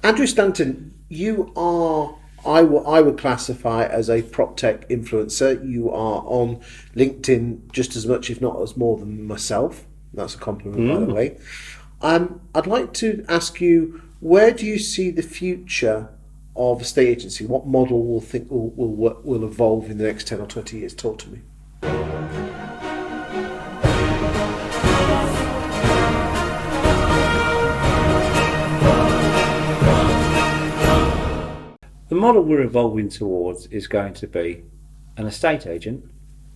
Andrew Stanton, you are, I would classify as a PropTech influencer. You are on LinkedIn just as much, if not as more than myself. That's a compliment, by the way. I'd like to ask you, where do you see the future of estate agency? What model will evolve in the next 10 or 20 years? Talk to me. The model we're evolving towards is going to be an estate agent,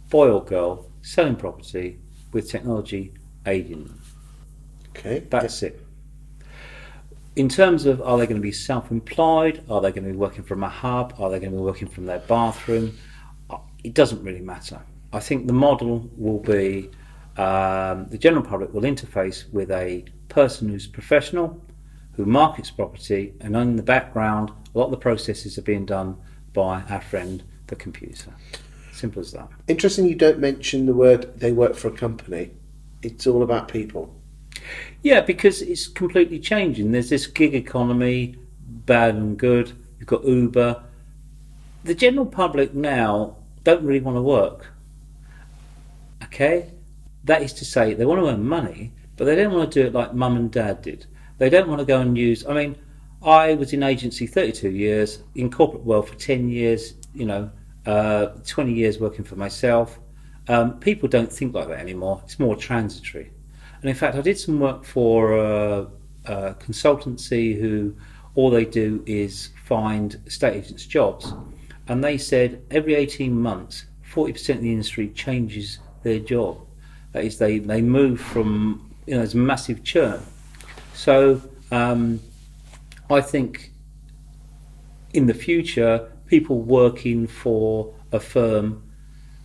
boy or girl, selling property with technology aiding them. Okay. That's it. In terms of, are they going to be self-employed? Are they going to be working from a hub? Are they going to be working from their bathroom? It doesn't really matter. I think the model will be the general public will interface with a person who's professional, who markets property, and in the background, a lot of the processes are being done by our friend, the computer. Simple as that. Interesting you don't mention the word they work for a company. It's all about people. Yeah, because it's completely changing. There's this gig economy, bad and good. You've got Uber. The general public now don't really want to work. Okay? That is to say, they want to earn money, but they don't want to do it like mum and dad did. They don't want to go and use... I mean, I was in agency 32 years, in corporate world for 10 years, 20 years working for myself. People don't think like that anymore. It's more transitory. And in fact, I did some work for a consultancy who all they do is find estate agents jobs. And they said every 18 months, 40% of the industry changes their job. That is, they move from, there's a massive churn. So I think in the future, people working for a firm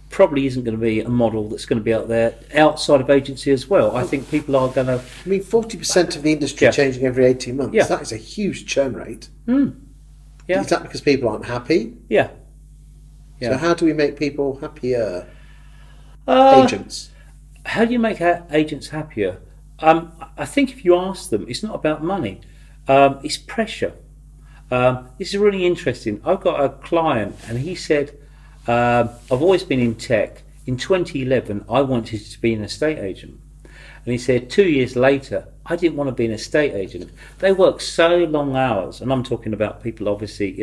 probably isn't going to be a model that's going to be out there outside of agency as well. I think people are going to... I mean, 40% of the industry changing every 18 months. Yeah. That is a huge churn rate. Yeah. Is that because people aren't happy? Yeah. So how do we make people happier? Agents. How do you make agents happier? I think if you ask them, it's not about money. It's pressure. This is really interesting. I've got a client and he said, I've always been in tech. In 2011, I wanted to be an estate agent. And he said, 2 years later, I didn't want to be an estate agent. They work so long hours. And I'm talking about people, obviously,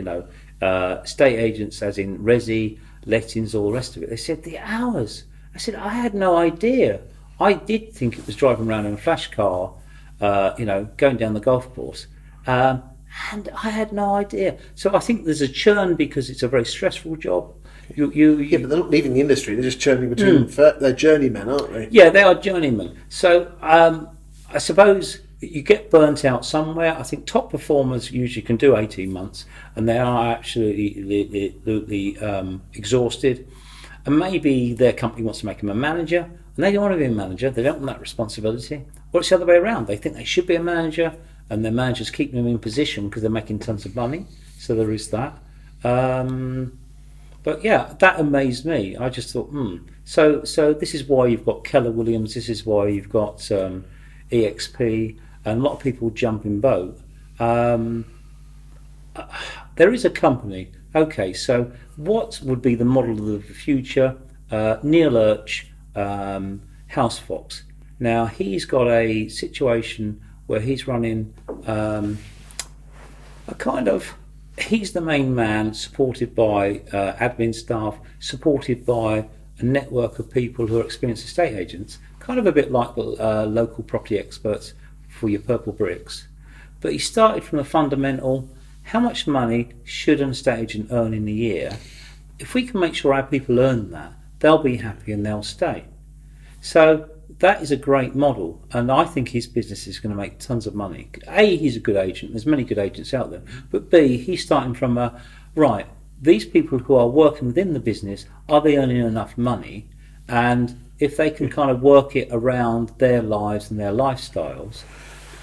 estate agents as in resi, lettings, all the rest of it. They said, the hours. I said, I had no idea. I did think it was driving around in a flash car, going down the golf course. And I had no idea. So I think there's a churn because it's a very stressful job. Yeah, but they're not leaving the industry. They're just churning between. They're journeymen, aren't they? Yeah, they are journeymen. So I suppose you get burnt out somewhere. I think top performers usually can do 18 months, and they are absolutely exhausted. And maybe their company wants to make them a manager, and they don't want to be a manager. They don't want that responsibility. Or it's the other way around. They think they should be a manager, and their managers keep them in position because they're making tons of money. So there is that. But yeah, that amazed me. I just thought, So this is why you've got Keller Williams. This is why you've got EXP, and a lot of people jump in boat. There is a company. Okay, so what would be the model of the future? Neil Lurch, House Fox. Now he's got a situation where he's running he's the main man, supported by admin staff, supported by a network of people who are experienced estate agents, kind of a bit like local property experts for your purple bricks. But he started from the fundamental, how much money should an estate agent earn in a year? If we can make sure our people earn that, they'll be happy and they'll stay. So that is a great model, and I think his business is going to make tons of money. A, he's a good agent. There's many good agents out there. But B, he's starting from these people who are working within the business, are they earning enough money? And if they can kind of work it around their lives and their lifestyles,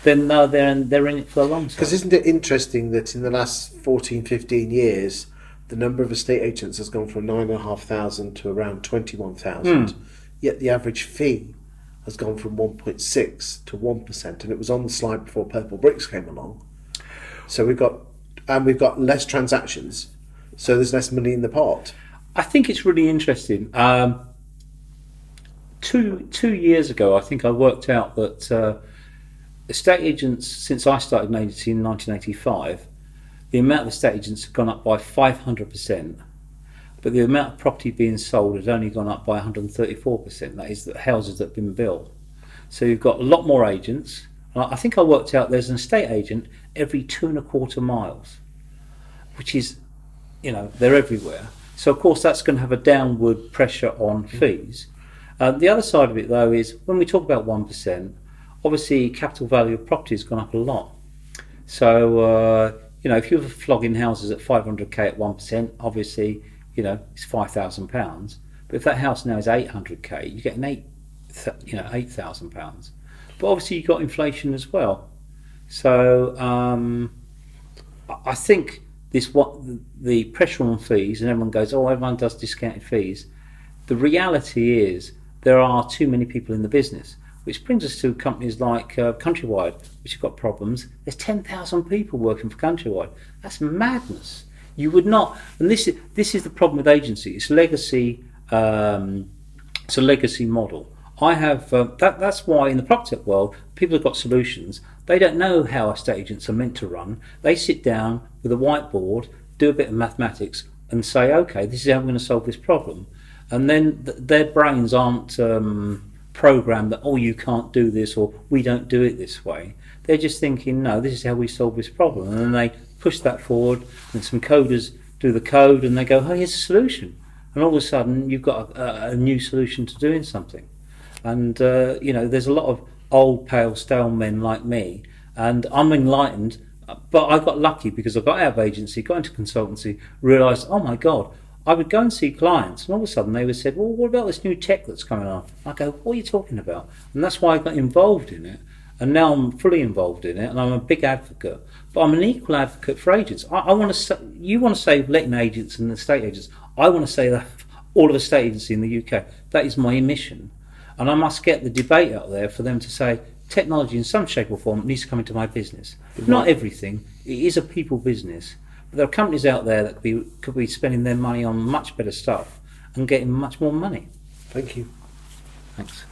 then they're in it for the long term. Because isn't it interesting that in the last 14, 15 years, the number of estate agents has gone from 9,500 to around 21,000, yet the average fee has gone from 1.6 to 1%, and it was on the slide before Purple Bricks came along. So we've got less transactions, so there's less money in the pot. I think it's really interesting. 2 years ago, I think I worked out that estate agents, since I started an agency in 1985, the amount of estate agents had gone up by 500%, but the amount of property being sold had only gone up by 134%. That is, the houses that have been built. So you've got a lot more agents. I think I worked out there's an estate agent every 2.25 miles, which is, they're everywhere. So of course that's going to have a downward pressure on fees. The other side of it though is when we talk about 1%, obviously capital value of property has gone up a lot. So if you're flogging houses at 500k at 1%, obviously it's £5,000. But if that house now is 800k, you're getting £8,000. But obviously you've got inflation as well. So I think the pressure on fees, and everyone goes, everyone does discounted fees. The reality is there are too many people in the business, which brings us to companies like Countrywide, which have got problems. There's 10,000 people working for Countrywide. That's madness. You would not, and this is the problem with agency. It's legacy. It's a legacy model. I have that's why in the PropTech world, people have got solutions. They don't know how estate agents are meant to run. They sit down with a whiteboard, do a bit of mathematics, and say, okay, this is how we're going to solve this problem. And then their brains aren't programmed that, you can't do this, or we don't do it this way. They're just thinking, no, this is how we solve this problem. And then they push that forward, and some coders do the code, and they go, here's a solution. And all of a sudden, you've got a new solution to doing something. And there's a lot of old, pale, stale men like me, and I'm enlightened. But I got lucky because I got out of agency, got into consultancy, realised, oh my God, I would go and see clients, and all of a sudden they would say, well, what about this new tech that's coming on? I go, what are you talking about? And that's why I got involved in it. And now I'm fully involved in it, and I'm a big advocate. But I'm an equal advocate for agents. I want to. You want to save letting agents and estate agents. I want to say that all of estate agency in the UK. That is my mission. And I must get the debate out there for them to say technology in some shape or form needs to come into my business. Not everything. It is a people business. But there are companies out there that could be spending their money on much better stuff and getting much more money. Thank you. Thanks.